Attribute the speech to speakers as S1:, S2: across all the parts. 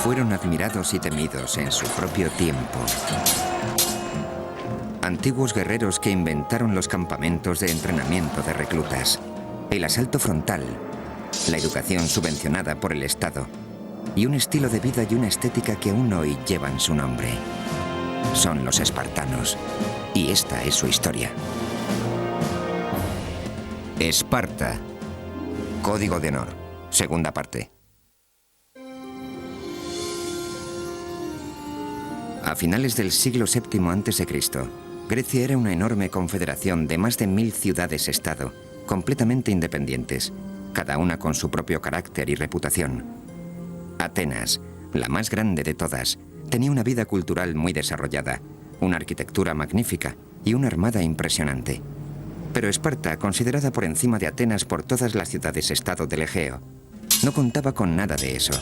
S1: fueron admirados y temidos en su propio tiempo. Antiguos guerreros que inventaron los campamentos de entrenamiento de reclutas, el asalto frontal, la educación subvencionada por el Estado y un estilo de vida y una estética que aún hoy llevan su nombre. Son los espartanos, y esta es su historia. Esparta. Código de honor. Segunda parte. A finales del siglo VII a.C., Grecia era una enorme confederación de más de 1000 ciudades-estado, completamente independientes, cada una con su propio carácter y reputación. Atenas, la más grande de todas, tenía una vida cultural muy desarrollada, una arquitectura magnífica y una armada impresionante. Pero Esparta, considerada por encima de Atenas por todas las ciudades-estado del Egeo, no contaba con nada de eso.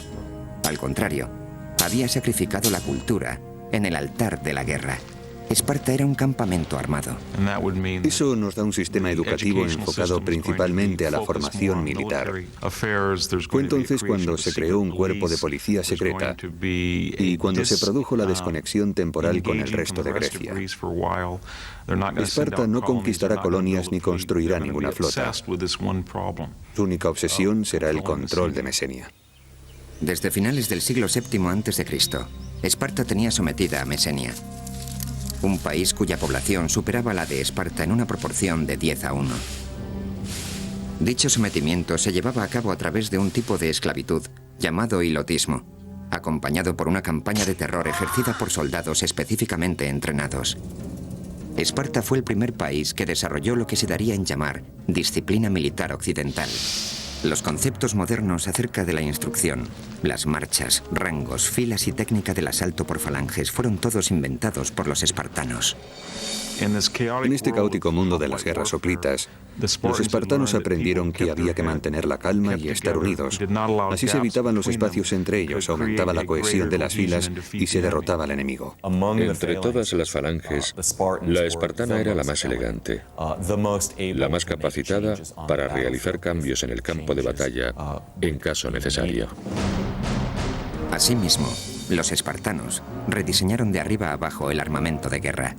S1: Al contrario, había sacrificado la cultura en el altar de la guerra. Esparta era un campamento armado.
S2: Eso nos da un sistema educativo enfocado principalmente a la formación militar. Fue entonces cuando se creó un cuerpo de policía secreta y cuando se produjo la desconexión temporal con el resto de Grecia. Esparta no conquistará colonias ni construirá ninguna flota. Su única obsesión será el control de Mesenia.
S1: Desde finales del siglo VII a.C., Esparta tenía sometida a Mesenia, un país cuya población superaba la de Esparta en una proporción de 10:1. Dicho sometimiento se llevaba a cabo a través de un tipo de esclavitud llamado hilotismo, acompañado por una campaña de terror ejercida por soldados específicamente entrenados. Esparta fue el primer país que desarrolló lo que se daría en llamar disciplina militar occidental. Los conceptos modernos acerca de la instrucción, las marchas, rangos, filas y técnica del asalto por falanges fueron todos inventados por los espartanos.
S2: En este caótico mundo de las guerras hoplitas, los espartanos aprendieron que había que mantener la calma y estar unidos. Así se evitaban los espacios entre ellos, aumentaba la cohesión de las filas y se derrotaba al enemigo.
S3: Entre todas las falanges, la espartana era la más elegante, la más capacitada para realizar cambios en el campo de batalla en caso necesario.
S1: Asimismo, los espartanos rediseñaron de arriba a abajo el armamento de guerra.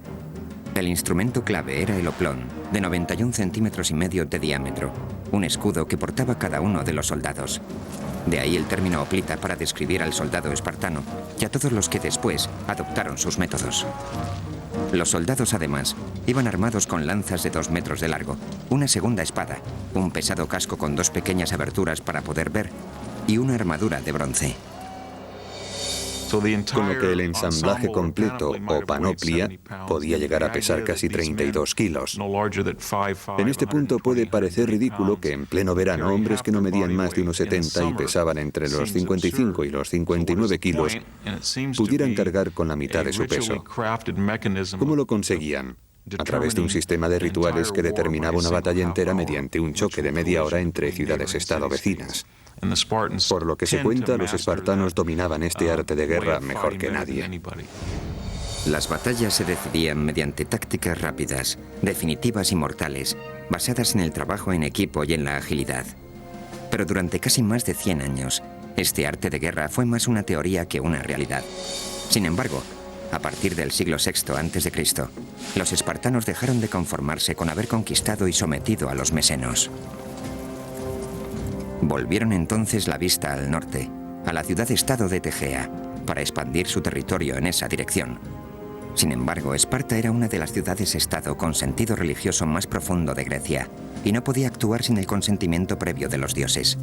S1: El instrumento clave era el oplón, de 91,5 centímetros de diámetro, un escudo que portaba cada uno de los soldados. De ahí el término hoplita para describir al soldado espartano y a todos los que después adoptaron sus métodos. Los soldados, además, iban armados con lanzas de 2 metros de largo, una segunda espada, un pesado casco con 2 pequeñas aberturas para poder ver y una armadura de bronce.
S2: Con lo que el ensamblaje completo o panoplia podía llegar a pesar casi 32 kilos. En este punto puede parecer ridículo que en pleno verano hombres que no medían más de unos 70 y pesaban entre los 55 y los 59 kilos pudieran cargar con la mitad de su peso. ¿Cómo lo conseguían? A través de un sistema de rituales que determinaba una batalla entera mediante un choque de media hora entre ciudades-estado vecinas. Por lo que se cuenta, los espartanos dominaban este arte de guerra mejor que nadie.
S1: Las batallas se decidían mediante tácticas rápidas, definitivas y mortales, basadas en el trabajo en equipo y en la agilidad. Pero durante casi más de 100 años, este arte de guerra fue más una teoría que una realidad. Sin embargo, a partir del siglo VI a.C., los espartanos dejaron de conformarse con haber conquistado y sometido a los mesenos. Volvieron entonces la vista al norte, a la ciudad-estado de Tegea, para expandir su territorio en esa dirección. Sin embargo, Esparta era una de las ciudades-estado con sentido religioso más profundo de Grecia, y no podía actuar sin el consentimiento previo de los dioses.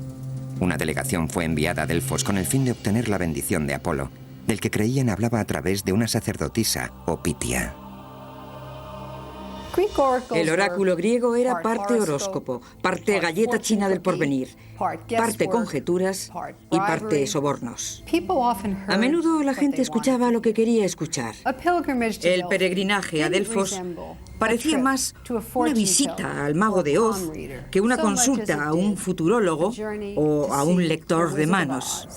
S1: Una delegación fue enviada a Delfos con el fin de obtener la bendición de Apolo, del que creían hablaba a través de una sacerdotisa o Pitia.
S4: El oráculo griego era parte horóscopo, parte galleta china del porvenir, parte conjeturas y parte sobornos. A menudo la gente escuchaba lo que quería escuchar. El peregrinaje a Delfos parecía más una visita al mago de Oz que una consulta a un futurólogo o a un lector de manos.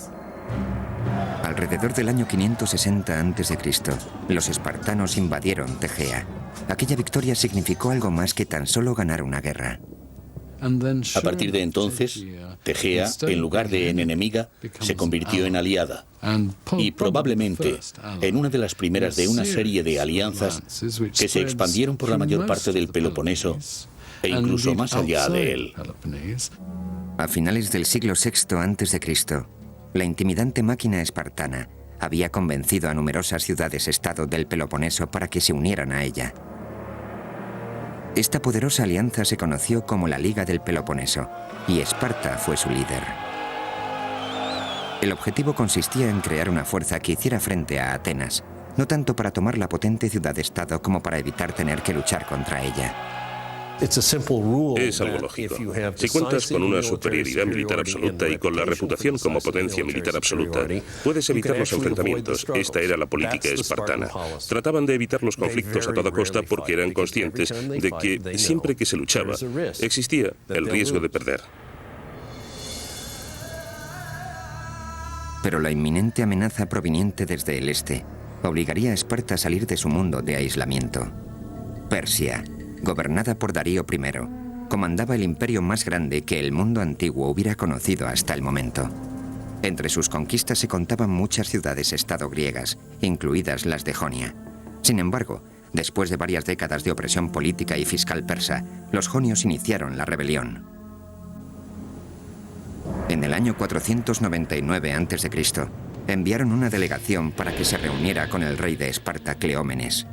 S1: Alrededor del año 560 a.C., los espartanos invadieron Tegea. Aquella victoria significó algo más que tan solo ganar una guerra.
S5: A partir de entonces, Tegea, en lugar de en enemiga, se convirtió en aliada. Y probablemente en una de las primeras de una serie de alianzas que se expandieron por la mayor parte del Peloponeso e incluso más allá de él.
S1: A finales del siglo VI a.C., la intimidante máquina espartana había convencido a numerosas ciudades-estado del Peloponeso para que se unieran a ella. Esta poderosa alianza se conoció como la Liga del Peloponeso, y Esparta fue su líder. El objetivo consistía en crear una fuerza que hiciera frente a Atenas, no tanto para tomar la potente ciudad-estado como para evitar tener que luchar contra ella.
S6: Es algo lógico. Si cuentas con una superioridad militar absoluta y con la reputación como potencia militar absoluta, puedes evitar los enfrentamientos. Esta era la política espartana. Trataban de evitar los conflictos a toda costa porque eran conscientes de que siempre que se luchaba, existía el riesgo de perder.
S1: Pero la inminente amenaza proveniente desde el este obligaría a Esparta a salir de su mundo de aislamiento. Persia, gobernada por Darío I, comandaba el imperio más grande que el mundo antiguo hubiera conocido hasta el momento. Entre sus conquistas se contaban muchas ciudades-estado griegas, incluidas las de Jonia. Sin embargo, después de varias décadas de opresión política y fiscal persa, los jonios iniciaron la rebelión. En el año 499 a.C., enviaron una delegación para que se reuniera con el rey de Esparta, Cleómenes,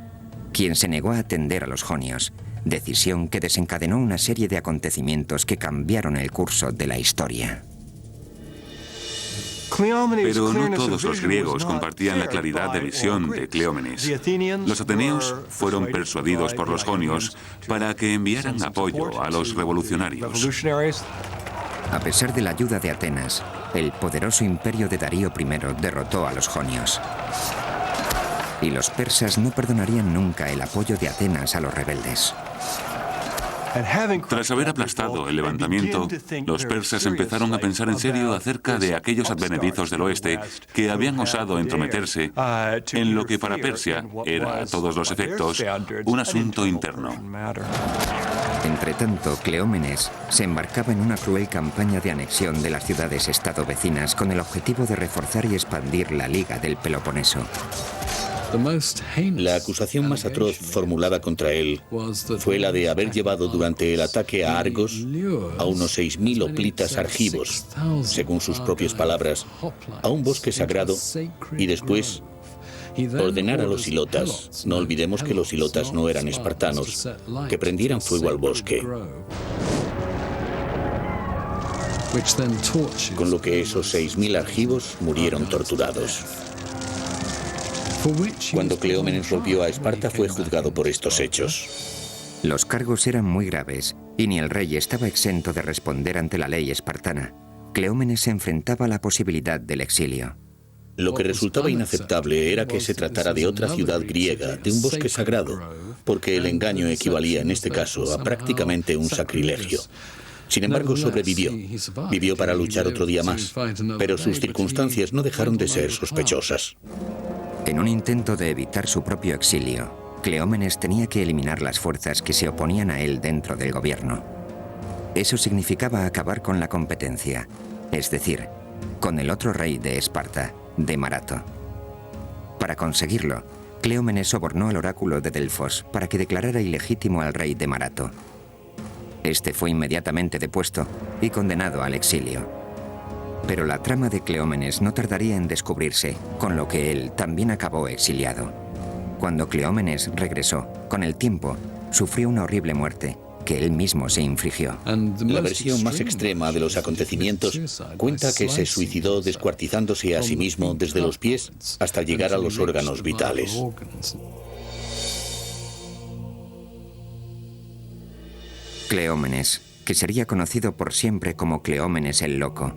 S1: quien se negó a atender a los jonios, decisión que desencadenó una serie de acontecimientos que cambiaron el curso de la historia.
S7: Pero no todos los griegos compartían la claridad de visión de Cleómenes. Los ateneos fueron persuadidos por los jonios para que enviaran apoyo a los revolucionarios.
S1: A pesar de la ayuda de Atenas, el poderoso imperio de Darío I derrotó a los jonios. Y los persas no perdonarían nunca el apoyo de Atenas a los rebeldes.
S7: Tras haber aplastado el levantamiento, los persas empezaron a pensar en serio acerca de aquellos advenedizos del oeste que habían osado entrometerse en lo que para Persia era, a todos los efectos, un asunto interno.
S1: Entretanto, Cleómenes se embarcaba en una cruel campaña de anexión de las ciudades-estado vecinas con el objetivo de reforzar y expandir la Liga del Peloponeso.
S5: La acusación más atroz formulada contra él fue la de haber llevado durante el ataque a Argos a unos 6.000 hoplitas argivos, según sus propias palabras, a un bosque sagrado y después ordenar a los hilotas, no olvidemos que los hilotas no eran espartanos, que prendieran fuego al bosque. Con lo que esos 6.000 argivos murieron torturados. Cuando Cleómenes volvió a Esparta fue juzgado por estos hechos.
S1: Los cargos eran muy graves y ni el rey estaba exento de responder ante la ley espartana. Cleómenes se enfrentaba a la posibilidad del exilio.
S5: Lo que resultaba inaceptable era que se tratara de otra ciudad griega, de un bosque sagrado, porque el engaño equivalía en este caso a prácticamente un sacrilegio. Sin embargo, sobrevivió. Vivió para luchar otro día más, pero sus circunstancias no dejaron de ser sospechosas.
S1: En un intento de evitar su propio exilio, Cleómenes tenía que eliminar las fuerzas que se oponían a él dentro del gobierno. Eso significaba acabar con la competencia, es decir, con el otro rey de Esparta, de Marato. Para conseguirlo, Cleómenes sobornó al oráculo de Delfos para que declarara ilegítimo al rey de Marato. Este fue inmediatamente depuesto y condenado al exilio. Pero la trama de Cleómenes no tardaría en descubrirse, con lo que él también acabó exiliado. Cuando Cleómenes regresó, con el tiempo, sufrió una horrible muerte que él mismo se infligió.
S5: La versión más extrema de los acontecimientos cuenta que se suicidó descuartizándose a sí mismo desde los pies hasta llegar a los órganos vitales.
S1: Cleómenes, que sería conocido por siempre como Cleómenes el Loco,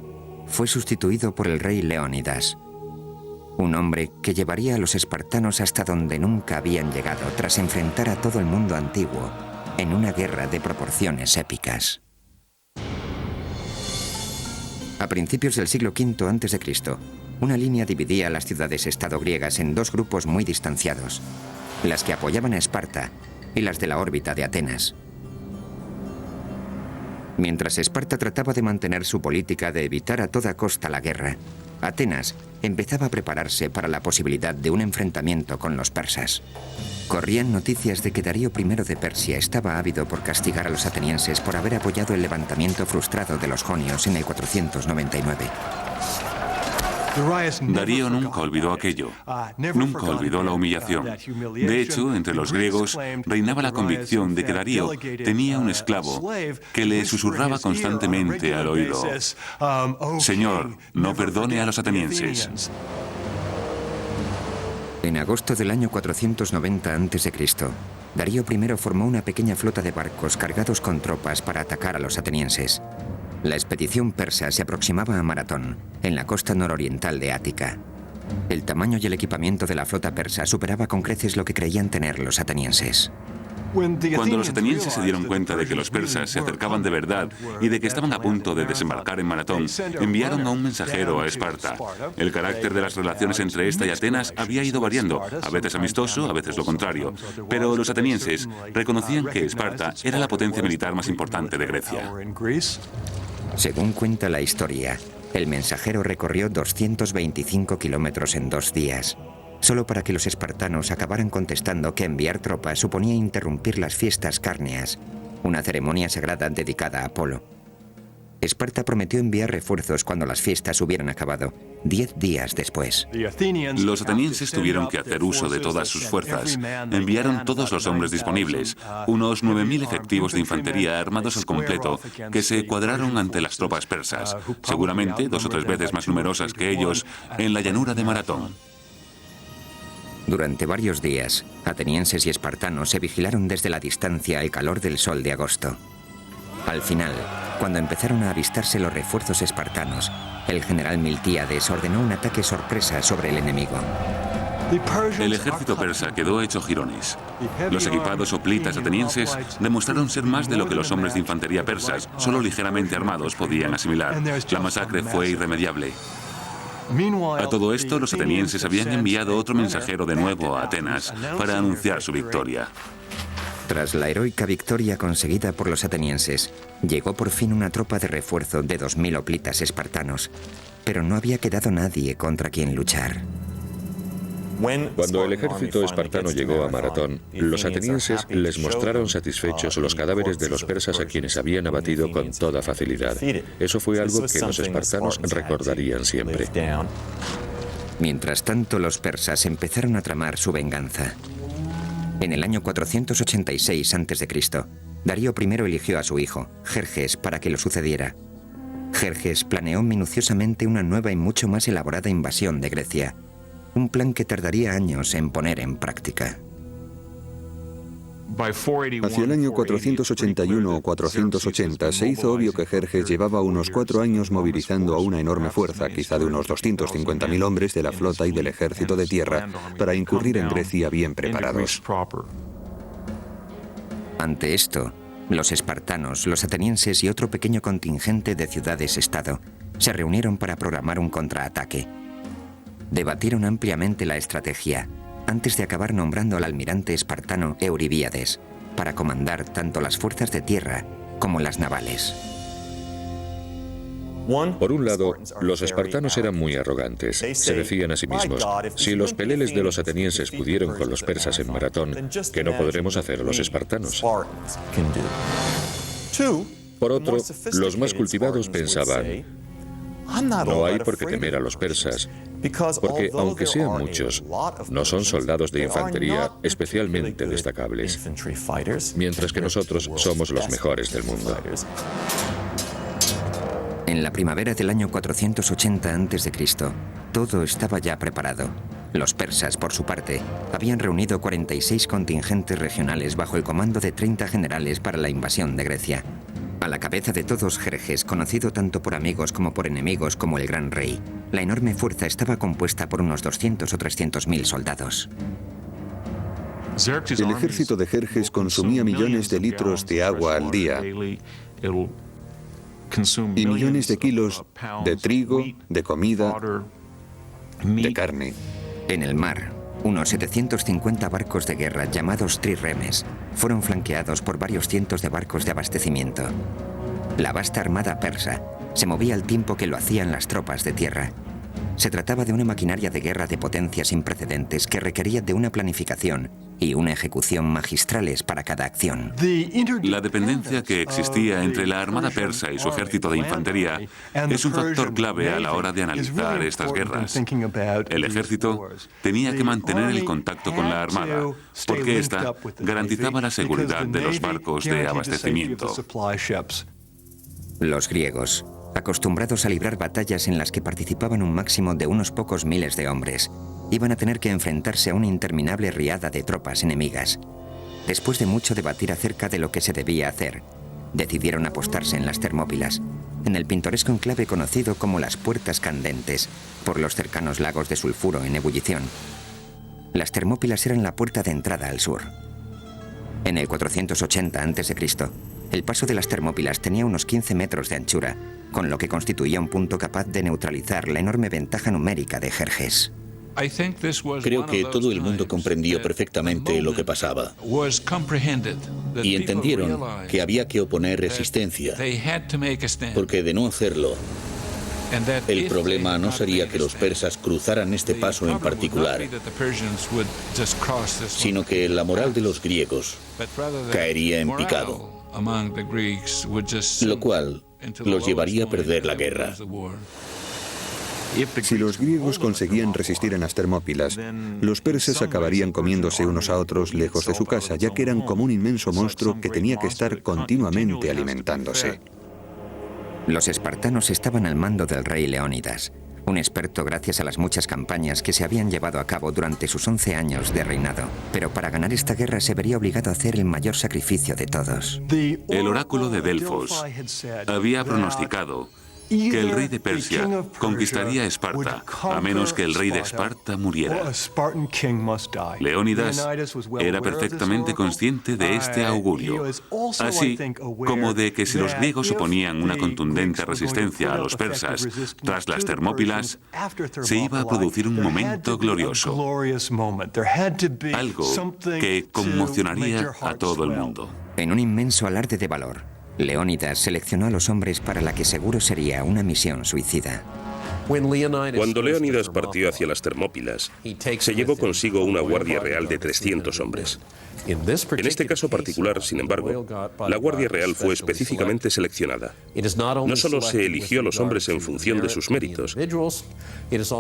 S1: fue sustituido por el rey Leónidas, un hombre que llevaría a los espartanos hasta donde nunca habían llegado tras enfrentar a todo el mundo antiguo en una guerra de proporciones épicas. A principios del siglo V a.C., una línea dividía las ciudades-estado griegas en dos grupos muy distanciados, las que apoyaban a Esparta y las de la órbita de Atenas. Mientras Esparta trataba de mantener su política de evitar a toda costa la guerra, Atenas empezaba a prepararse para la posibilidad de un enfrentamiento con los persas. Corrían noticias de que Darío I de Persia estaba ávido por castigar a los atenienses por haber apoyado el levantamiento frustrado de los jonios en el 499.
S7: Darío nunca olvidó aquello, nunca olvidó la humillación. De hecho, entre los griegos reinaba la convicción de que Darío tenía un esclavo que le susurraba constantemente al oído: Señor, no perdone a los atenienses.
S1: En agosto del año 490 a.C., Darío I formó una pequeña flota de barcos cargados con tropas para atacar a los atenienses. La expedición persa se aproximaba a Maratón, en la costa nororiental de Ática. El tamaño y el equipamiento de la flota persa superaba con creces lo que creían tener los atenienses.
S7: Cuando los atenienses se dieron cuenta de que los persas se acercaban de verdad y de que estaban a punto de desembarcar en Maratón, enviaron a un mensajero a Esparta. El carácter de las relaciones entre esta y Atenas había ido variando, a veces amistoso, a veces lo contrario. Pero los atenienses reconocían que Esparta era la potencia militar más importante de Grecia.
S1: Según cuenta la historia, el mensajero recorrió 225 kilómetros en 2 días, solo para que los espartanos acabaran contestando que enviar tropas suponía interrumpir las fiestas cárneas, una ceremonia sagrada dedicada a Apolo. Esparta prometió enviar refuerzos cuando las fiestas hubieran acabado, 10 días después.
S7: Los atenienses tuvieron que hacer uso de todas sus fuerzas. Enviaron todos los hombres disponibles, unos 9.000 efectivos de infantería armados al completo, que se cuadraron ante las tropas persas, seguramente 2 o 3 veces más numerosas que ellos, en la llanura de Maratón.
S1: Durante varios días, atenienses y espartanos se vigilaron desde la distancia al calor del sol de agosto. Al final, cuando empezaron a avistarse los refuerzos espartanos, el general Miltíades ordenó un ataque sorpresa sobre el enemigo.
S7: El ejército persa quedó hecho jirones. Los equipados hoplitas atenienses demostraron ser más de lo que los hombres de infantería persas, solo ligeramente armados, podían asimilar. La masacre fue irremediable. A todo esto, los atenienses habían enviado otro mensajero de nuevo a Atenas para anunciar su victoria.
S1: Tras la heroica victoria conseguida por los atenienses, llegó por fin una tropa de refuerzo de 2.000 hoplitas espartanos, pero no había quedado nadie contra quien luchar.
S3: Cuando el ejército espartano llegó a Maratón, los atenienses les mostraron satisfechos los cadáveres de los persas a quienes habían abatido con toda facilidad. Eso fue algo que los espartanos recordarían siempre.
S1: Mientras tanto, los persas empezaron a tramar su venganza. En el año 486 a.C., Darío I eligió a su hijo, Jerjes, para que lo sucediera. Jerjes planeó minuciosamente una nueva y mucho más elaborada invasión de Grecia, un plan que tardaría años en poner en práctica.
S2: Hacia el año 481 o 480 se hizo obvio que Jerjes llevaba unos 4 años movilizando a una enorme fuerza, quizá de unos 250.000 hombres de la flota y del ejército de tierra, para incurrir en Grecia bien preparados.
S1: Ante esto, los espartanos, los atenienses y otro pequeño contingente de ciudades-estado se reunieron para programar un contraataque. Debatieron ampliamente la estrategia, antes de acabar nombrando al almirante espartano Euribíades para comandar tanto las fuerzas de tierra como las navales.
S3: Por un lado, los espartanos eran muy arrogantes. Se decían a sí mismos: si los peleles de los atenienses pudieron con los persas en Maratón, ¿qué no podremos hacer los espartanos? Por otro, los más cultivados pensaban: no hay por qué temer a los persas, porque aunque sean muchos, no son soldados de infantería especialmente destacables, mientras que nosotros somos los mejores del mundo.
S1: En la primavera del año 480 a.C., todo estaba ya preparado. Los persas, por su parte, habían reunido 46 contingentes regionales bajo el comando de 30 generales para la invasión de Grecia. A la cabeza de todos Jerjes, conocido tanto por amigos como por enemigos como el Gran Rey, la enorme fuerza estaba compuesta por unos 200 o 300.000 soldados.
S2: El ejército de Jerjes consumía millones de litros de agua al día y millones de kilos de trigo, de comida, de carne.
S1: En el mar, unos 750 barcos de guerra llamados trirremes fueron flanqueados por varios cientos de barcos de abastecimiento. La vasta armada persa se movía al tiempo que lo hacían las tropas de tierra. Se trataba de una maquinaria de guerra de potencia sin precedentes que requería de una planificación y una ejecución magistrales para cada acción.
S7: La dependencia que existía entre la armada persa y su ejército de infantería es un factor clave a la hora de analizar estas guerras. El ejército tenía que mantener el contacto con la armada, porque ésta garantizaba la seguridad de los barcos de abastecimiento.
S1: Los griegos, acostumbrados a librar batallas en las que participaban un máximo de unos pocos miles de hombres, iban a tener que enfrentarse a una interminable riada de tropas enemigas. Después de mucho debatir acerca de lo que se debía hacer, decidieron apostarse en las Termópilas, en el pintoresco enclave conocido como las Puertas Candentes, por los cercanos lagos de sulfuro en ebullición. Las Termópilas eran la puerta de entrada al sur. En el 480 a.C., el paso de las Termópilas tenía unos 15 metros de anchura, con lo que constituía un punto capaz de neutralizar la enorme ventaja numérica de Jerjes.
S5: Creo que todo el mundo comprendió perfectamente lo que pasaba y entendieron que había que oponer resistencia, porque de no hacerlo, el problema no sería que los persas cruzaran este paso en particular, sino que la moral de los griegos caería en picado, lo cual los llevaría a perder la guerra.
S2: Si los griegos conseguían resistir en las Termópilas, los persas acabarían comiéndose unos a otros lejos de su casa, ya que eran como un inmenso monstruo que tenía que estar continuamente alimentándose.
S1: Los espartanos estaban al mando del rey Leónidas, un experto gracias a las muchas campañas que se habían llevado a cabo durante sus 11 años de reinado. Pero para ganar esta guerra se vería obligado a hacer el mayor sacrificio de todos.
S7: El oráculo de Delfos había pronosticado que el rey de Persia conquistaría Esparta, a menos que el rey de Esparta muriera. Leónidas era perfectamente consciente de este augurio, así como de que si los griegos oponían una contundente resistencia a los persas tras las Termópilas, se iba a producir un momento glorioso, algo que conmocionaría a todo el mundo.
S1: En un inmenso alarde de valor, Leónidas seleccionó a los hombres para la que seguro sería una misión suicida.
S6: Cuando Leónidas partió hacia las Termópilas, se llevó consigo una guardia real de 300 hombres. En este caso particular, sin embargo, la Guardia Real fue específicamente seleccionada. No solo se eligió a los hombres en función de sus méritos,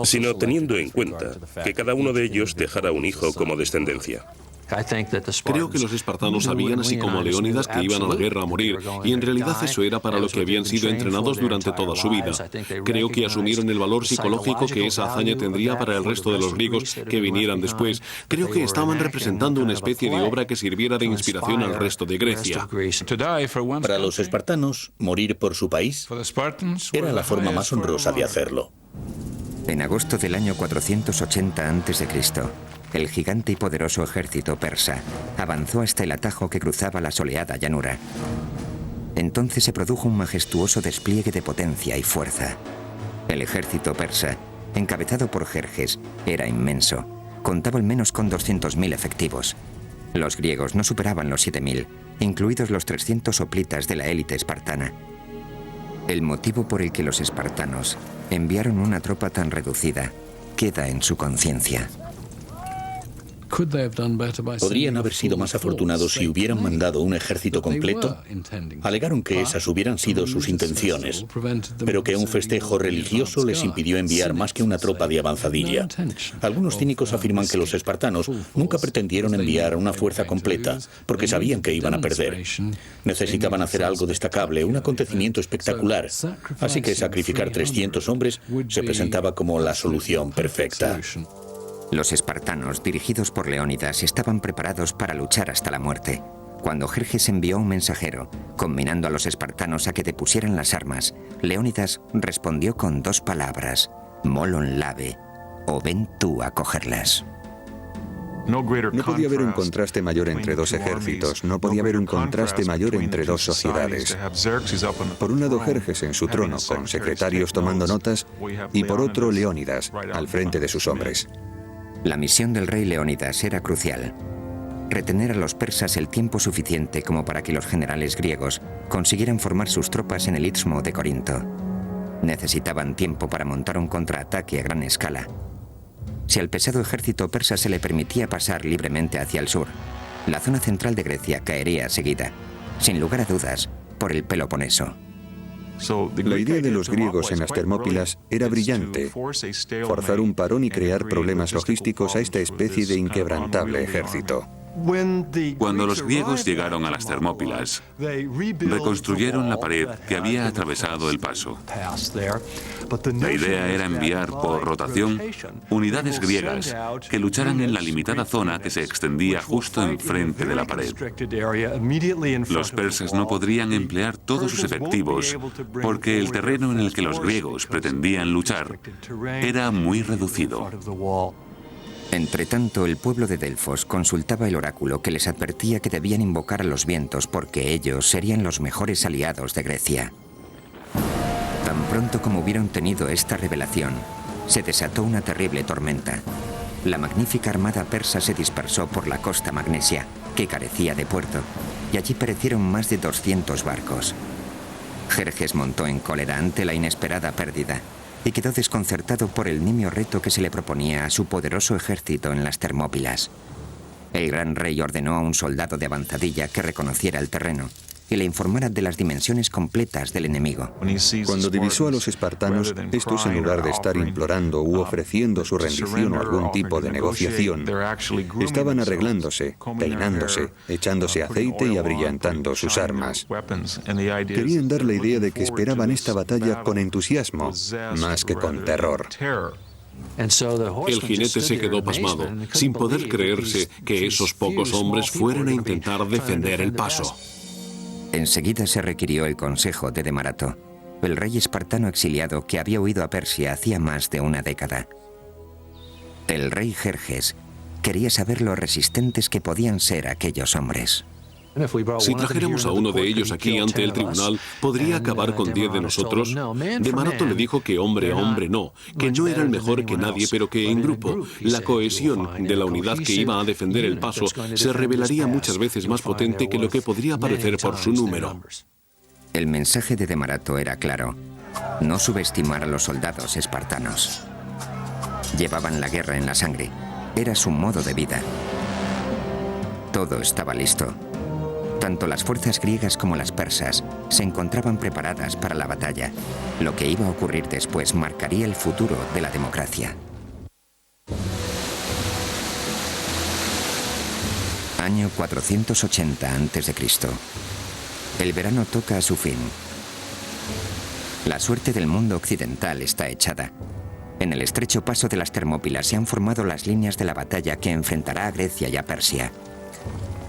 S6: sino teniendo en cuenta que cada uno de ellos dejara un hijo como descendencia.
S8: Creo que los espartanos sabían, así como Leónidas, que iban a la guerra a morir, y en realidad eso era para lo que habían sido entrenados durante toda su vida. Creo que asumieron el valor psicológico que esa hazaña tendría para el resto de los griegos que vinieran después. Creo que estaban representando una especie de obra que sirviera de inspiración al resto de Grecia.
S5: Para los espartanos, morir por su país era la forma más honrosa de hacerlo.
S1: En agosto del año 480 a.C., el gigante y poderoso ejército persa avanzó hasta el atajo que cruzaba la soleada llanura. Entonces se produjo un majestuoso despliegue de potencia y fuerza. El ejército persa, encabezado por Jerjes, era inmenso. Contaba al menos con 200.000 efectivos. Los griegos no superaban los 7.000, incluidos los 300 hoplitas de la élite espartana. El motivo por el que los espartanos enviaron una tropa tan reducida queda en su conciencia.
S5: Podrían haber sido más afortunados si hubieran mandado un ejército completo. Alegaron que esas hubieran sido sus intenciones, pero que un festejo religioso les impidió enviar más que una tropa de avanzadilla. Algunos cínicos afirman que los espartanos nunca pretendieron enviar una fuerza completa, porque sabían que iban a perder. Necesitaban hacer algo destacable, un acontecimiento espectacular, así que sacrificar 300 hombres se presentaba como la solución perfecta.
S1: Los espartanos, dirigidos por Leónidas, estaban preparados para luchar hasta la muerte. Cuando Jerjes envió un mensajero, conminando a los espartanos a que depusieran las armas, Leónidas respondió con 2 palabras: molon lave, o ven tú a cogerlas.
S2: No podía haber un contraste mayor entre dos ejércitos, no podía haber un contraste mayor entre dos sociedades. Por un lado, Jerjes en su trono, con secretarios tomando notas, y por otro, Leónidas, al frente de sus hombres.
S1: La misión del rey Leónidas era crucial. retener a los persas el tiempo suficiente como para que los generales griegos consiguieran formar sus tropas en el Istmo de Corinto. Necesitaban tiempo para montar un contraataque a gran escala. Si al pesado ejército persa se le permitía pasar libremente hacia el sur, la zona central de Grecia caería seguida, sin lugar a dudas, por el Peloponeso.
S2: La idea de los griegos en las Termópilas era brillante: forzar un parón y crear problemas logísticos a esta especie de inquebrantable ejército.
S7: Cuando los griegos llegaron a las Termópilas, reconstruyeron la pared que había atravesado el paso. La idea era enviar por rotación unidades griegas que lucharan en la limitada zona que se extendía justo enfrente de la pared. Los persas no podrían emplear todos sus efectivos porque el terreno en el que los griegos pretendían luchar era muy reducido.
S1: Entretanto, el pueblo de Delfos consultaba el oráculo que les advertía que debían invocar a los vientos porque ellos serían los mejores aliados de Grecia. Tan pronto como hubieron tenido esta revelación, se desató una terrible tormenta. La magnífica armada persa se dispersó por la costa magnesia, que carecía de puerto, y allí perecieron más de 200 barcos. Jerjes montó en cólera ante la inesperada pérdida y quedó desconcertado por el nimio reto que se le proponía a su poderoso ejército en las Termópilas. El gran rey ordenó a un soldado de avanzadilla que reconociera el terreno y le informara de las dimensiones completas del enemigo.
S2: Cuando divisó a los espartanos, estos, en lugar de estar implorando u ofreciendo su rendición o algún tipo de negociación, estaban arreglándose, peinándose, echándose aceite y abrillantando sus armas. Querían dar la idea de que esperaban esta batalla con entusiasmo, más que con terror.
S8: El jinete se quedó pasmado, sin poder creerse que esos pocos hombres fueran a intentar defender el paso.
S1: Enseguida se requirió el consejo de Demarato, el rey espartano exiliado que había huido a Persia hacía más de una década. El rey Jerjes quería saber lo resistentes que podían ser aquellos hombres.
S8: Si trajéramos a uno de ellos aquí ante el tribunal, ¿podría acabar con 10 de nosotros? Demarato le dijo que hombre a hombre no, que no era el mejor que nadie, pero que en grupo, la cohesión de la unidad que iba a defender el paso se revelaría muchas veces más potente que lo que podría parecer por su número.
S1: El mensaje de Demarato era claro: no subestimar a los soldados espartanos. Llevaban la guerra en la sangre, era su modo de vida. Todo estaba listo. Tanto las fuerzas griegas como las persas se encontraban preparadas para la batalla. Lo que iba a ocurrir después marcaría el futuro de la democracia. Año 480 a.C. El verano toca a su fin. La suerte del mundo occidental está echada. En el estrecho paso de las Termópilas se han formado las líneas de la batalla que enfrentará a Grecia y a Persia.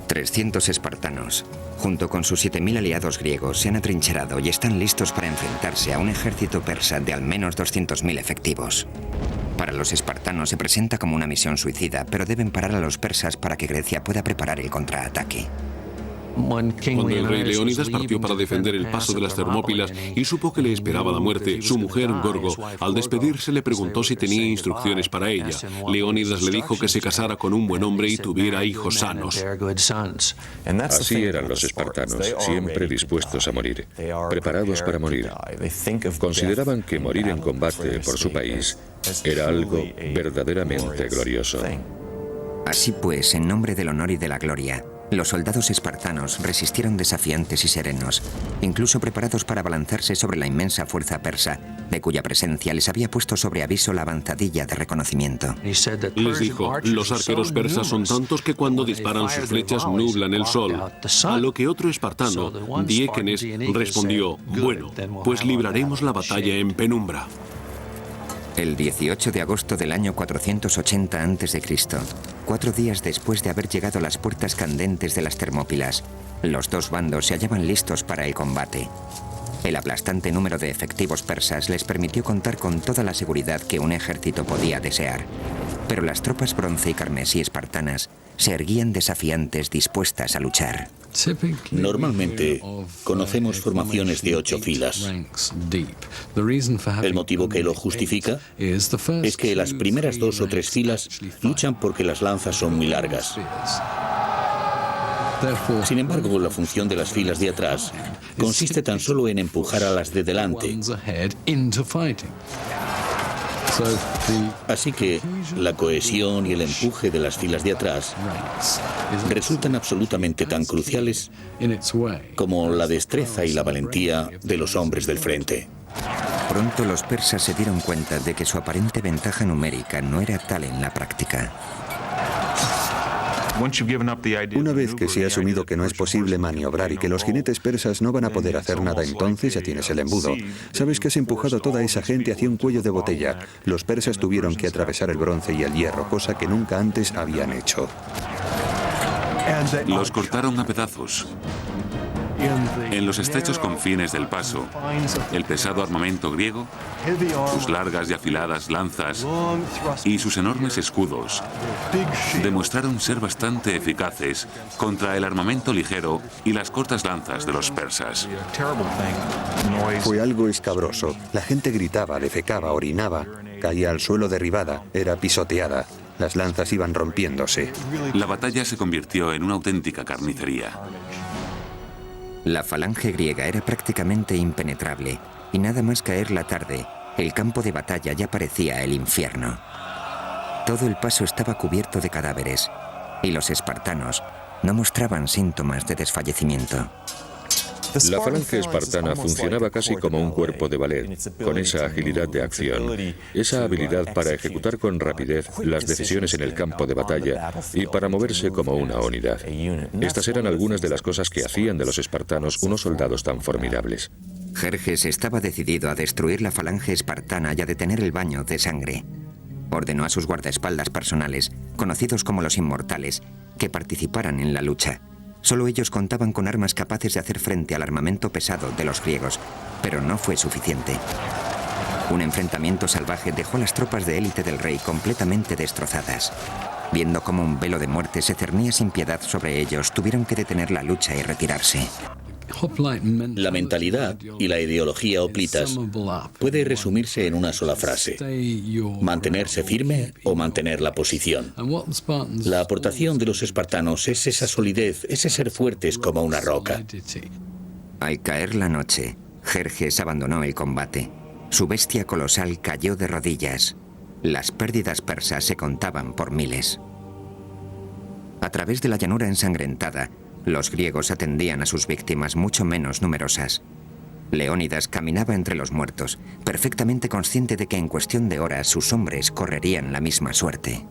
S1: 300 espartanos, junto con sus 7.000 aliados griegos, se han atrincherado y están listos para enfrentarse a un ejército persa de al menos 200.000 efectivos. Para los espartanos se presenta como una misión suicida, pero deben parar a los persas para que Grecia pueda preparar el contraataque.
S8: Cuando el rey Leónidas partió para defender el paso de las Termópilas y supo que le esperaba la muerte, su mujer, Gorgo, al despedirse le preguntó si tenía instrucciones para ella. Leónidas le dijo que se casara con un buen hombre y tuviera hijos sanos.
S3: Así eran los espartanos, siempre dispuestos a morir, preparados para morir. Consideraban que morir en combate por su país era algo verdaderamente glorioso.
S1: Así pues, en nombre del honor y de la gloria, los soldados espartanos resistieron desafiantes y serenos, incluso preparados para abalanzarse sobre la inmensa fuerza persa, de cuya presencia les había puesto sobre aviso la avanzadilla de reconocimiento.
S8: Les dijo: los arqueros persas son tantos que cuando disparan sus flechas nublan el sol. A lo que otro espartano, Diéquenes, respondió: bueno, pues libraremos la batalla en penumbra.
S1: El 18 de agosto del año 480 a.C., 4 días después de haber llegado a las puertas candentes de las Termópilas, los dos bandos se hallaban listos para el combate. El aplastante número de efectivos persas les permitió contar con toda la seguridad que un ejército podía desear. Pero las tropas bronce y carmesí espartanas se erguían desafiantes, dispuestas a luchar.
S5: Normalmente conocemos formaciones de 8 filas. El motivo que lo justifica es que las primeras 2 o 3 filas luchan porque las lanzas son muy largas. Sin embargo, la función de las filas de atrás consiste tan solo en empujar a las de delante. Así que la cohesión y el empuje de las filas de atrás resultan absolutamente tan cruciales como la destreza y la valentía de los hombres del frente.
S1: Pronto los persas se dieron cuenta de que su aparente ventaja numérica no era tal en la práctica.
S2: Una vez que se ha asumido que no es posible maniobrar y que los jinetes persas no van a poder hacer nada, entonces ya tienes el embudo. Sabes que has empujado a toda esa gente hacia un cuello de botella. Los persas tuvieron que atravesar el bronce y el hierro, cosa que nunca antes habían hecho.
S7: Los cortaron a pedazos. En los estrechos confines del paso, el pesado armamento griego, sus largas y afiladas lanzas y sus enormes escudos demostraron ser bastante eficaces contra el armamento ligero y las cortas lanzas de los persas.
S2: Fue algo escabroso. La gente gritaba, defecaba, orinaba, caía al suelo derribada, era pisoteada. Las lanzas iban rompiéndose.
S7: La batalla se convirtió en una auténtica carnicería.
S1: La falange griega era prácticamente impenetrable, y nada más caer la tarde, el campo de batalla ya parecía el infierno. Todo el paso estaba cubierto de cadáveres, y los espartanos no mostraban síntomas de desfallecimiento.
S3: La falange espartana funcionaba casi como un cuerpo de ballet, con esa agilidad de acción, esa habilidad para ejecutar con rapidez las decisiones en el campo de batalla y para moverse como una unidad. Estas eran algunas de las cosas que hacían de los espartanos unos soldados tan formidables.
S1: Jerjes estaba decidido a destruir la falange espartana y a detener el baño de sangre. Ordenó a sus guardaespaldas personales, conocidos como los inmortales, que participaran en la lucha. Solo ellos contaban con armas capaces de hacer frente al armamento pesado de los griegos, pero no fue suficiente. Un enfrentamiento salvaje dejó a las tropas de élite del rey completamente destrozadas. Viendo cómo un velo de muerte se cernía sin piedad sobre ellos, tuvieron que detener la lucha y retirarse.
S5: La mentalidad y la ideología hoplitas puede resumirse en una sola frase: mantenerse firme o mantener la posición. La aportación de los espartanos es esa solidez, ese ser fuertes como una roca.
S1: Al caer la noche, Jerjes abandonó el combate. Su bestia colosal cayó de rodillas. Las pérdidas persas se contaban por miles. A través de la llanura ensangrentada, los griegos atendían a sus víctimas mucho menos numerosas. Leónidas caminaba entre los muertos, perfectamente consciente de que en cuestión de horas sus hombres correrían la misma suerte.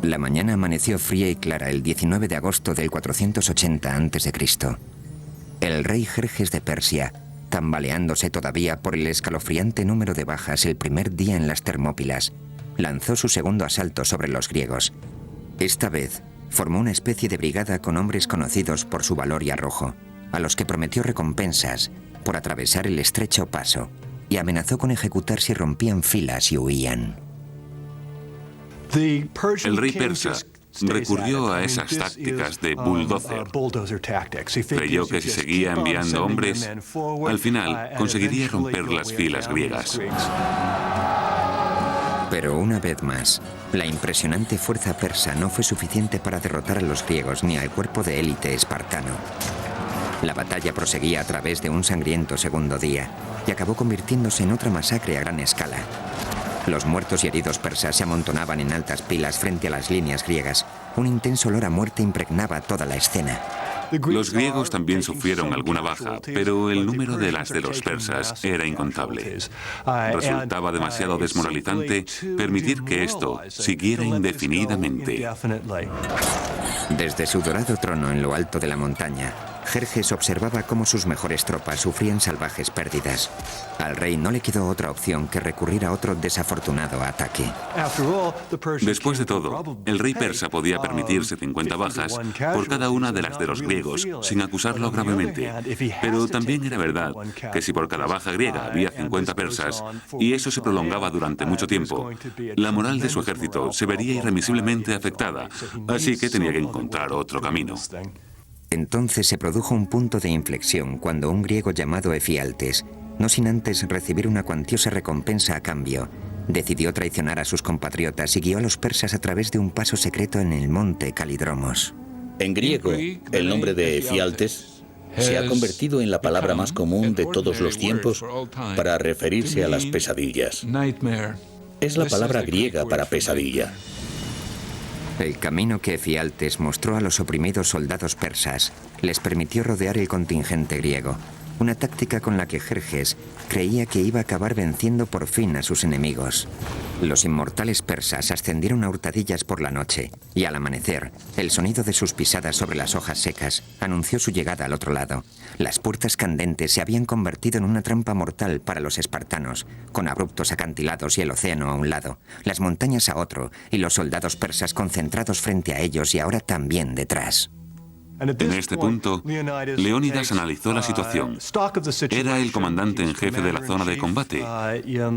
S1: La mañana amaneció fría y clara el 19 de agosto del 480 a.C. El rey Jerjes de Persia, tambaleándose todavía por el escalofriante número de bajas el primer día en las Termópilas, lanzó su segundo asalto sobre los griegos. Esta vez, formó una especie de brigada con hombres conocidos por su valor y arrojo, a los que prometió recompensas por atravesar el estrecho paso, y amenazó con ejecutar si rompían filas y huían.
S7: El rey persa recurrió a esas tácticas de bulldozer. Creyó que si seguía enviando hombres, al final conseguiría romper las filas griegas.
S1: Pero una vez más, la impresionante fuerza persa no fue suficiente para derrotar a los griegos ni al cuerpo de élite espartano. La batalla proseguía a través de un sangriento segundo día y acabó convirtiéndose en otra masacre a gran escala. Los muertos y heridos persas se amontonaban en altas pilas frente a las líneas griegas. Un intenso olor a muerte impregnaba toda la escena.
S7: Los griegos también sufrieron alguna baja, pero el número de las de los persas era incontable. Resultaba demasiado desmoralizante permitir que esto siguiera indefinidamente.
S1: Desde su dorado trono en lo alto de la montaña, Jerjes observaba cómo sus mejores tropas sufrían salvajes pérdidas. Al rey no le quedó otra opción que recurrir a otro desafortunado ataque.
S7: Después de todo, el rey persa podía permitirse 50 bajas por cada una de las de los griegos, sin acusarlo gravemente. Pero también era verdad que si por cada baja griega había 50 persas, y eso se prolongaba durante mucho tiempo, la moral de su ejército se vería irremisiblemente afectada, así que tenía que encontrar otro camino.
S1: Entonces se produjo un punto de inflexión cuando un griego llamado Efialtes, no sin antes recibir una cuantiosa recompensa a cambio, Decidió traicionar a sus compatriotas y guió a los persas a través de un paso secreto en el monte Calidromos.
S5: En griego, el nombre de Efialtes se ha convertido en la palabra más común de todos los tiempos para referirse a las pesadillas. Es la palabra griega para pesadilla.
S1: El camino que Efialtes mostró a los oprimidos soldados persas les permitió rodear el contingente griego, una táctica con la que Jerjes creía que iba a acabar venciendo por fin a sus enemigos. Los inmortales persas ascendieron a hurtadillas por la noche y al amanecer, el sonido de sus pisadas sobre las hojas secas anunció su llegada al otro lado. Las puertas candentes se habían convertido en una trampa mortal para los espartanos, con abruptos acantilados y el océano a un lado, las montañas a otro y los soldados persas concentrados frente a ellos y ahora también detrás.
S7: En este punto, Leónidas analizó la situación. Era el comandante en jefe de la zona de combate,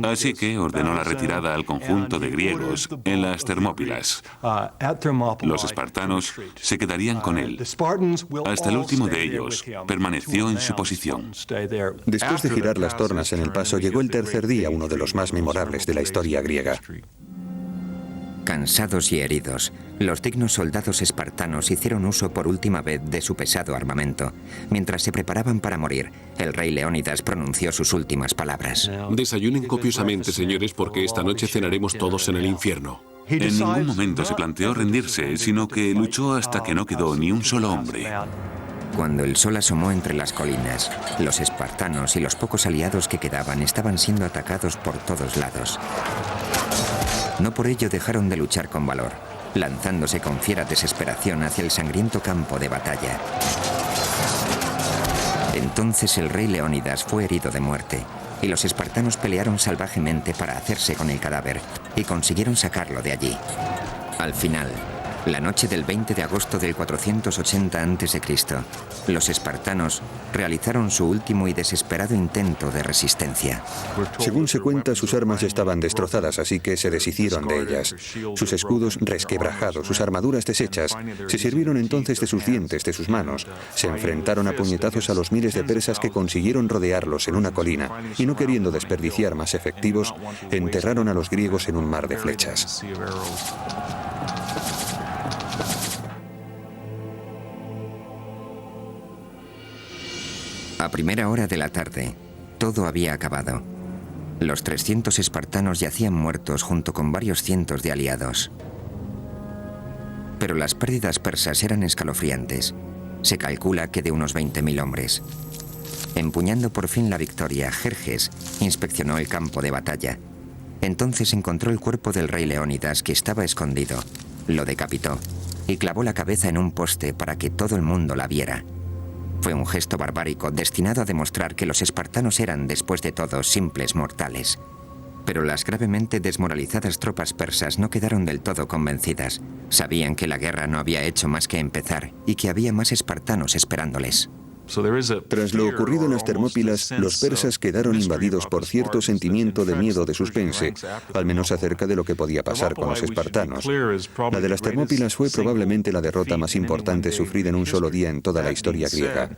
S7: así que ordenó la retirada al conjunto de griegos en las Termópilas. Los espartanos se quedarían con él. Hasta el último de ellos permaneció en su posición.
S2: Después de girar las tornas en el paso, llegó el tercer día, uno de los más memorables de la historia griega.
S1: Cansados y heridos, los dignos soldados espartanos hicieron uso por última vez de su pesado armamento. Mientras se preparaban para morir, el rey Leónidas pronunció sus últimas palabras.
S8: Desayunen copiosamente, señores, porque esta noche cenaremos todos en el infierno.
S7: En ningún momento se planteó rendirse, sino que luchó hasta que no quedó ni un solo hombre.
S1: Cuando el sol asomó entre las colinas, los espartanos y los pocos aliados que quedaban estaban siendo atacados por todos lados. No por ello dejaron de luchar con valor, lanzándose con fiera desesperación hacia el sangriento campo de batalla. Entonces el rey Leónidas fue herido de muerte, y los espartanos pelearon salvajemente para hacerse con el cadáver, y consiguieron sacarlo de allí. Al final, la noche del 20 de agosto del 480 a.C., los espartanos realizaron su último y desesperado intento de resistencia.
S2: Según se cuenta, sus armas estaban destrozadas, así que se deshicieron de ellas. Sus escudos resquebrajados, sus armaduras deshechas, se sirvieron entonces de sus dientes, de sus manos. Se enfrentaron a puñetazos a los miles de persas que consiguieron rodearlos en una colina, y no queriendo desperdiciar más efectivos, enterraron a los griegos en un mar de flechas.
S1: A primera hora de la tarde, todo había acabado. Los 300 espartanos yacían muertos junto con varios cientos de aliados. Pero las pérdidas persas eran escalofriantes. Se calcula que de unos 20.000 hombres. Empuñando por fin la victoria, Jerjes inspeccionó el campo de batalla. Entonces encontró el cuerpo del rey Leónidas, que estaba escondido. Lo decapitó y clavó la cabeza en un poste para que todo el mundo la viera. Fue un gesto barbárico destinado a demostrar que los espartanos eran, después de todo, simples mortales. Pero las gravemente desmoralizadas tropas persas no quedaron del todo convencidas. Sabían que la guerra no había hecho más que empezar y que había más espartanos esperándoles.
S2: Tras lo ocurrido en las Termópilas, los persas quedaron invadidos por cierto sentimiento de miedo de suspense, al menos acerca de lo que podía pasar con los espartanos. La de las Termópilas fue probablemente la derrota más importante sufrida en un solo día en toda la historia griega.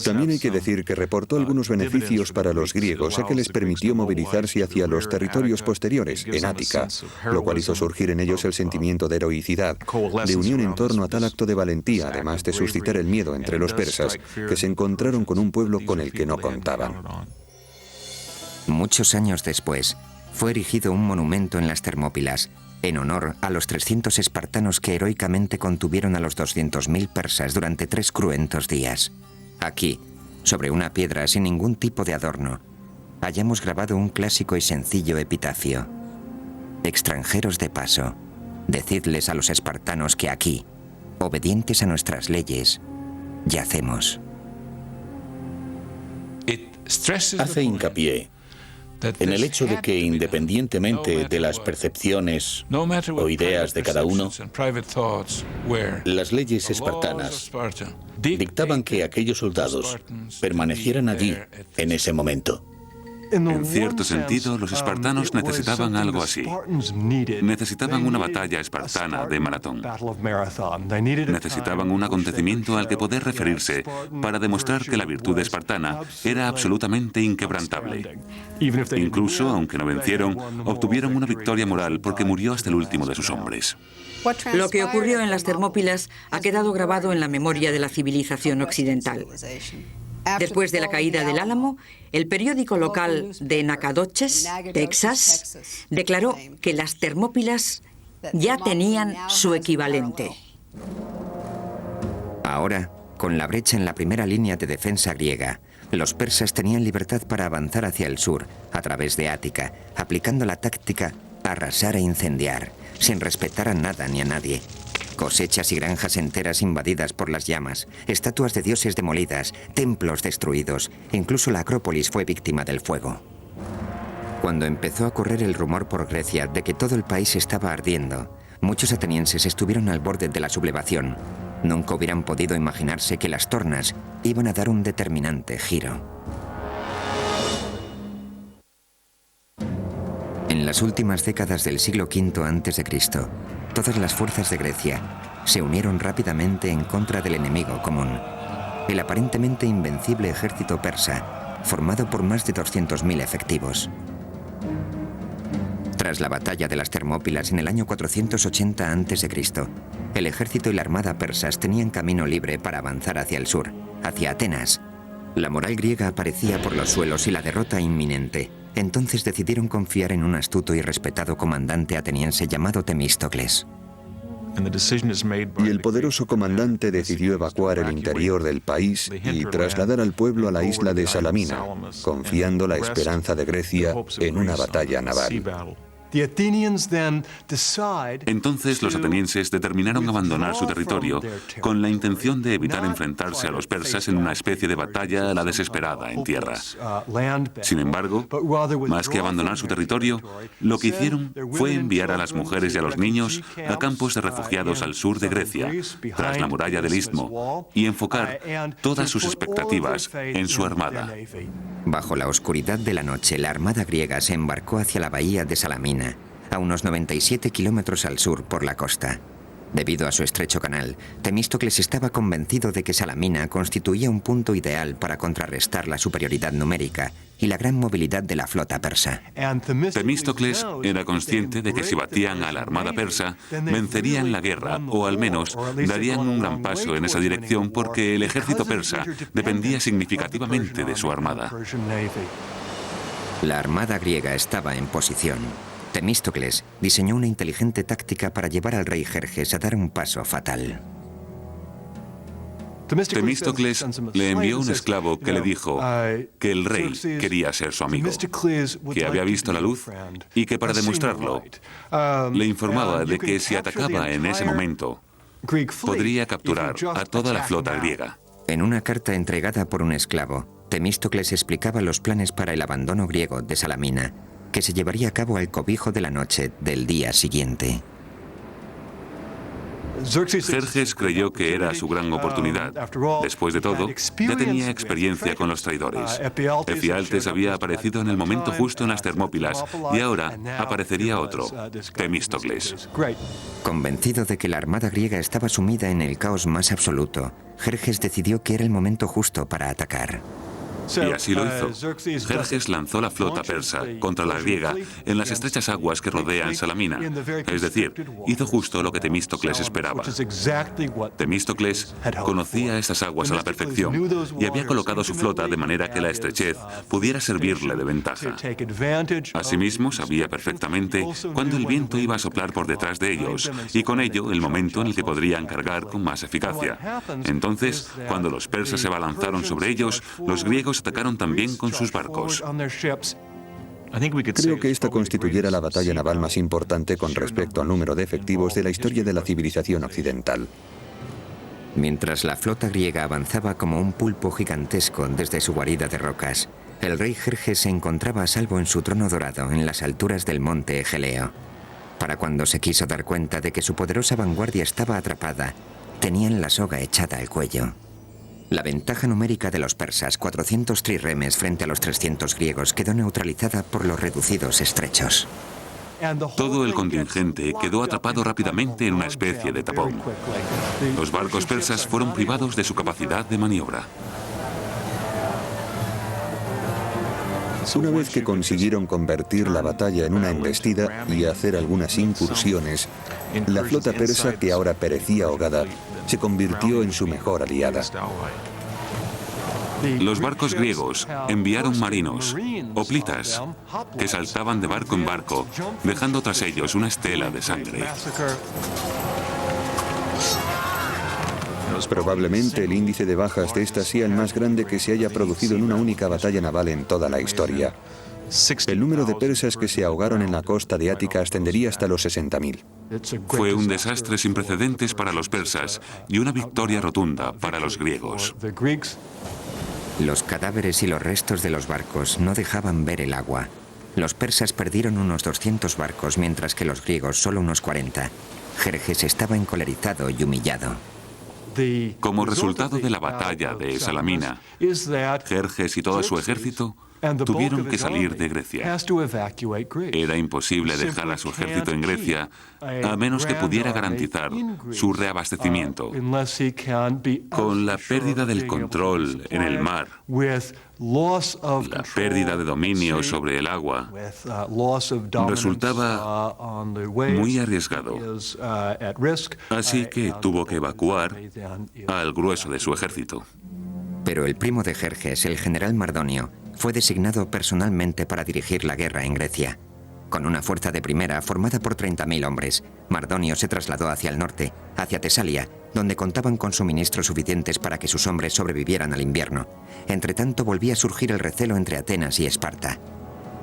S2: También hay que decir que reportó algunos beneficios para los griegos, ya que les permitió movilizarse hacia los territorios posteriores, en Ática, lo cual hizo surgir en ellos el sentimiento de heroicidad, de unión en torno a tal acto de valentía, además de suscitar el miedo entre los persas, que se encontraron con un pueblo con el que no contaban.
S1: Muchos años después, fue erigido un monumento en las Termópilas, en honor a los 300 espartanos que heroicamente contuvieron a los 200.000 persas durante 3 cruentos días. Aquí, sobre una piedra sin ningún tipo de adorno, hayamos grabado un clásico y sencillo epitafio. Extranjeros de paso, decidles a los espartanos que aquí, obedientes a nuestras leyes, yacemos.
S5: Hace hincapié en el hecho de que, independientemente de las percepciones o ideas de cada uno, las leyes espartanas dictaban que aquellos soldados permanecieran allí en ese momento.
S7: En cierto sentido, los espartanos necesitaban algo así. Necesitaban una batalla espartana de maratón. Necesitaban un acontecimiento al que poder referirse para demostrar que la virtud espartana era absolutamente inquebrantable. Incluso, aunque no vencieron, obtuvieron una victoria moral porque murió hasta el último de sus hombres.
S4: Lo que ocurrió en las Termópilas ha quedado grabado en la memoria de la civilización occidental. Después de la caída del Álamo, el periódico local de Nacogdoches, Texas, declaró que las Termópilas ya tenían su equivalente.
S1: Ahora, con la brecha en la primera línea de defensa griega, los persas tenían libertad para avanzar hacia el sur, a través de Ática, aplicando la táctica arrasar e incendiar, sin respetar a nada ni a nadie. Cosechas y granjas enteras invadidas por las llamas, estatuas de dioses demolidas, templos destruidos, incluso la Acrópolis fue víctima del fuego. Cuando empezó a correr el rumor por Grecia de que todo el país estaba ardiendo, muchos atenienses estuvieron al borde de la sublevación. Nunca hubieran podido imaginarse que las tornas iban a dar un determinante giro. En las últimas décadas del siglo V a.C., todas las fuerzas de Grecia se unieron rápidamente en contra del enemigo común, el aparentemente invencible ejército persa, formado por más de 200.000 efectivos. Tras la batalla de las Termópilas en el año 480 a.C., el ejército y la armada persas tenían camino libre para avanzar hacia el sur, hacia Atenas. La moral griega aparecía por los suelos y la derrota inminente. Entonces decidieron confiar en un astuto y respetado comandante ateniense llamado Temístocles.
S2: Y el poderoso comandante decidió evacuar el interior del país y trasladar al pueblo a la isla de Salamina, confiando la esperanza de Grecia en una batalla naval.
S7: Entonces los atenienses determinaron abandonar su territorio con la intención de evitar enfrentarse a los persas en una especie de batalla a la desesperada en tierra. Sin embargo, más que abandonar su territorio, lo que hicieron fue enviar a las mujeres y a los niños a campos de refugiados al sur de Grecia, tras la muralla del Istmo, y enfocar todas sus expectativas en su armada.
S1: Bajo la oscuridad de la noche, la armada griega se embarcó hacia la bahía de Salamina, a unos 97 kilómetros al sur por la costa. Debido a su estrecho canal, Temístocles estaba convencido de que Salamina constituía un punto ideal para contrarrestar la superioridad numérica y la gran movilidad de la flota persa.
S7: Temístocles era consciente de que si batían a la armada persa, vencerían la guerra o al menos darían un gran paso en esa dirección porque el ejército persa dependía significativamente de su armada.
S1: La armada griega estaba en posición. Temístocles diseñó una inteligente táctica para llevar al rey Jerjes a dar un paso fatal.
S7: Temístocles le envió un esclavo que le dijo que el rey quería ser su amigo, que había visto la luz y que para demostrarlo le informaba de que si atacaba en ese momento podría capturar a toda la flota griega.
S1: En una carta entregada por un esclavo, Temístocles explicaba los planes para el abandono griego de Salamina, que se llevaría a cabo al cobijo de la noche del día siguiente.
S7: Jerjes creyó que era su gran oportunidad. Después de todo, ya tenía experiencia con los traidores. Efialtes había aparecido en el momento justo en las Termópilas y ahora aparecería otro, Temístocles.
S1: Convencido de que la armada griega estaba sumida en el caos más absoluto, Jerjes decidió que era el momento justo para atacar.
S7: Y así lo hizo. Jerjes lanzó la flota persa contra la griega en las estrechas aguas que rodean Salamina. Es decir, hizo justo lo que Temístocles esperaba. Temístocles conocía estas aguas a la perfección y había colocado su flota de manera que la estrechez pudiera servirle de ventaja. Asimismo, sabía perfectamente cuándo el viento iba a soplar por detrás de ellos y con ello el momento en el que podrían cargar con más eficacia. Entonces, cuando los persas se abalanzaron sobre ellos, los griegos atacaron también con sus barcos.
S2: Creo que esta constituyera la batalla naval más importante con respecto al número de efectivos de la historia de la civilización occidental.
S1: Mientras la flota griega avanzaba como un pulpo gigantesco desde su guarida de rocas, el rey Jerjes se encontraba a salvo en su trono dorado en las alturas del monte Egeleo. Para cuando se quiso dar cuenta de que su poderosa vanguardia estaba atrapada, tenían la soga echada al cuello. La ventaja numérica de los persas, 400 trirremes frente a los 300 griegos, quedó neutralizada por los reducidos estrechos.
S7: Todo el contingente quedó atrapado rápidamente en una especie de tapón. Los barcos persas fueron privados de su capacidad de maniobra.
S2: Una vez que consiguieron convertir la batalla en una embestida y hacer algunas incursiones, la flota persa, que ahora perecía ahogada, se convirtió en su mejor aliada.
S7: Los barcos griegos enviaron marinos, hoplitas, que saltaban de barco en barco, dejando tras ellos una estela de sangre.
S2: Probablemente el índice de bajas de esta sea el más grande que se haya producido en una única batalla naval en toda la historia. El número de persas que se ahogaron en la costa de Ática ascendería hasta los 60.000.
S7: Fue un desastre sin precedentes para los persas y una victoria rotunda para los griegos.
S1: Los cadáveres y los restos de los barcos no dejaban ver el agua. Los persas perdieron unos 200 barcos, mientras que los griegos solo unos 40. Jerjes estaba encolerizado y humillado.
S7: Como resultado de la batalla de Salamina, Jerjes y todo su ejército tuvieron que salir de Grecia. Era imposible dejar a su ejército en Grecia a menos que pudiera garantizar su reabastecimiento. Con la pérdida del control en el mar, la pérdida de dominio sobre el agua, resultaba muy arriesgado. Así que tuvo que evacuar al grueso de su ejército.
S1: Pero el primo de Jerjes, el general Mardonio, fue designado personalmente para dirigir la guerra en Grecia. Con una fuerza de primera formada por 30.000 hombres, Mardonio se trasladó hacia el norte, hacia Tesalia, donde contaban con suministros suficientes para que sus hombres sobrevivieran al invierno. Entretanto, volvía a surgir el recelo entre Atenas y Esparta.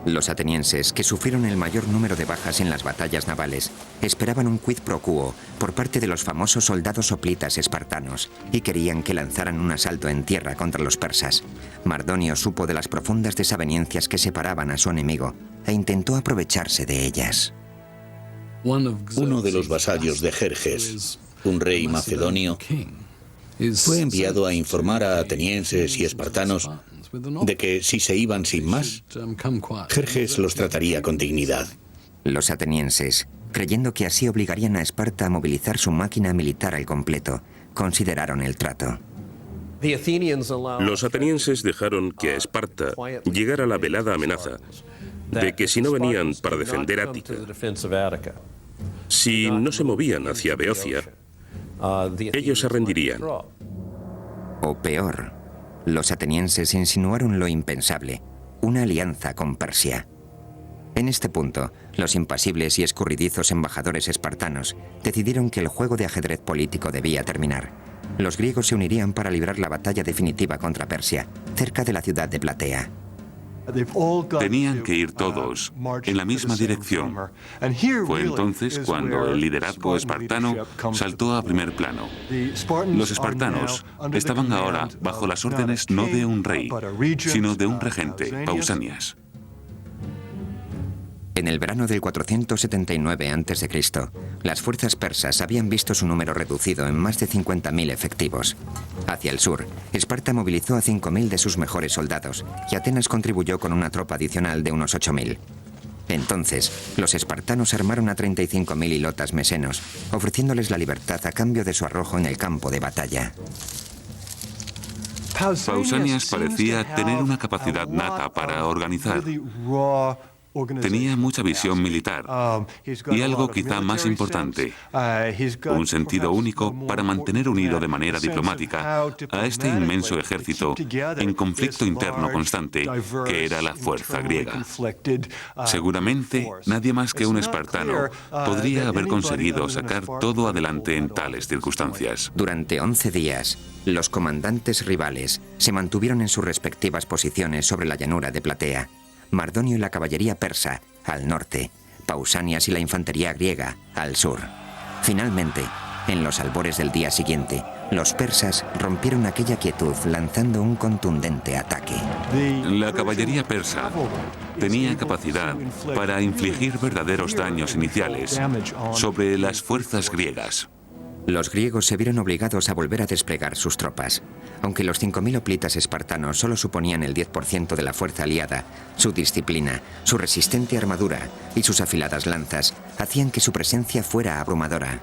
S1: Los atenienses, que sufrieron el mayor número de bajas en las batallas navales, esperaban un quid pro quo por parte de los famosos soldados hoplitas espartanos y querían que lanzaran un asalto en tierra contra los persas. Mardonio supo de las profundas desavenencias que separaban a su enemigo e intentó aprovecharse de ellas.
S5: Uno de los vasallos de Jerjes, un rey macedonio, fue enviado a informar a atenienses y espartanos de que si se iban sin más, Jerjes los trataría con dignidad.
S1: Los atenienses, creyendo que así obligarían a Esparta a movilizar su máquina militar al completo, consideraron el trato.
S6: Los atenienses dejaron que a Esparta llegara la velada amenaza de que si no venían para defender Ática, si no se movían hacia Beocia, ellos se rendirían.
S1: O peor, los atenienses insinuaron lo impensable, una alianza con Persia. En este punto, los impasibles y escurridizos embajadores espartanos decidieron que el juego de ajedrez político debía terminar. Los griegos se unirían para librar la batalla definitiva contra Persia, cerca de la ciudad de Platea.
S7: Tenían que ir todos en la misma dirección. Fue entonces cuando el liderazgo espartano saltó a primer plano. Los espartanos estaban ahora bajo las órdenes no de un rey, sino de un regente, Pausanias.
S1: En el verano del 479 a.C., las fuerzas persas habían visto su número reducido en más de 50.000 efectivos. Hacia el sur, Esparta movilizó a 5.000 de sus mejores soldados y Atenas contribuyó con una tropa adicional de unos 8.000. Entonces, los espartanos armaron a 35.000 hilotas mesenos, ofreciéndoles la libertad a cambio de su arrojo en el campo de batalla.
S7: Pausanias parecía tener una capacidad nata para organizar. Tenía mucha visión militar y algo quizá más importante, un sentido único para mantener unido de manera diplomática a este inmenso ejército en conflicto interno constante que era la fuerza griega. Seguramente nadie más que un espartano podría haber conseguido sacar todo adelante en tales circunstancias.
S1: Durante 11 días, los comandantes rivales se mantuvieron en sus respectivas posiciones sobre la llanura de Platea. Mardonio y la caballería persa, al norte, Pausanias y la infantería griega, al sur. Finalmente, en los albores del día siguiente, los persas rompieron aquella quietud lanzando un contundente ataque.
S7: La caballería persa tenía capacidad para infligir verdaderos daños iniciales sobre las fuerzas griegas.
S1: Los griegos se vieron obligados a volver a desplegar sus tropas. Aunque los 5.000 hoplitas espartanos solo suponían el 10% de la fuerza aliada, su disciplina, su resistente armadura y sus afiladas lanzas hacían que su presencia fuera abrumadora.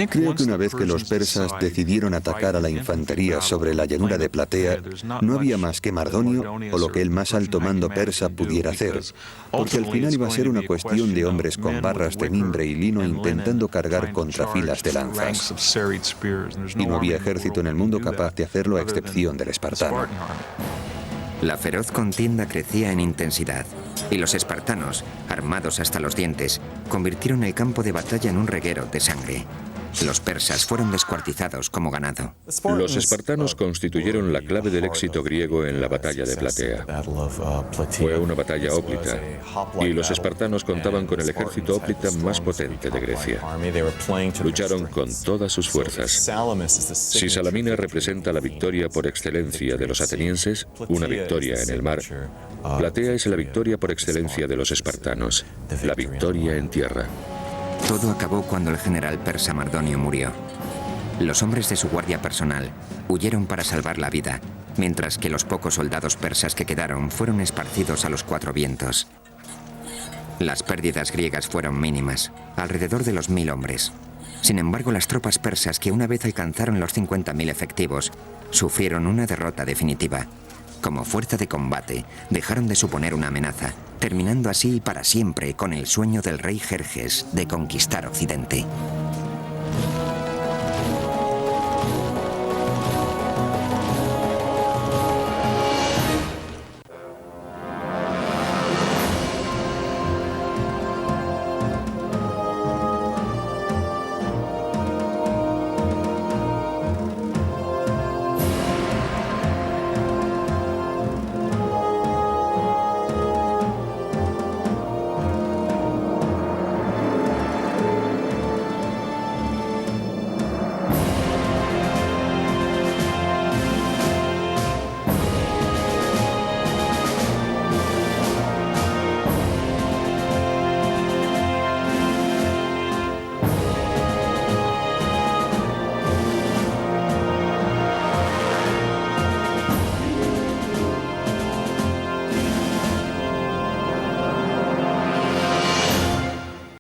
S2: Creo que una vez que los persas decidieron atacar a la infantería sobre la llanura de Platea, no había más que Mardonio o lo que el más alto mando persa pudiera hacer, porque al final iba a ser una cuestión de hombres con barras de mimbre y lino intentando cargar contra filas de lanzas. Y no había ejército en el mundo capaz de hacerlo a excepción del espartano.
S1: La feroz contienda crecía en intensidad, y los espartanos, armados hasta los dientes, convirtieron el campo de batalla en un reguero de sangre. Los persas fueron descuartizados como ganado.
S3: Los espartanos constituyeron la clave del éxito griego en la batalla de Platea. Fue una batalla hóplita, y los espartanos contaban con el ejército hóplita más potente de Grecia. Lucharon con todas sus fuerzas. Si Salamina representa la victoria por excelencia de los atenienses, una victoria en el mar, Platea es la victoria por excelencia de los espartanos, la victoria en tierra.
S1: Todo acabó cuando el general persa Mardonio murió. Los hombres de su guardia personal huyeron para salvar la vida, mientras que los pocos soldados persas que quedaron fueron esparcidos a los 4 vientos. Las pérdidas griegas fueron mínimas, alrededor de los 1000 hombres. Sin embargo, las tropas persas, que una vez alcanzaron los 50.000 efectivos, sufrieron una derrota definitiva. Como fuerza de combate, dejaron de suponer una amenaza, terminando así para siempre con el sueño del rey Jerjes de conquistar Occidente.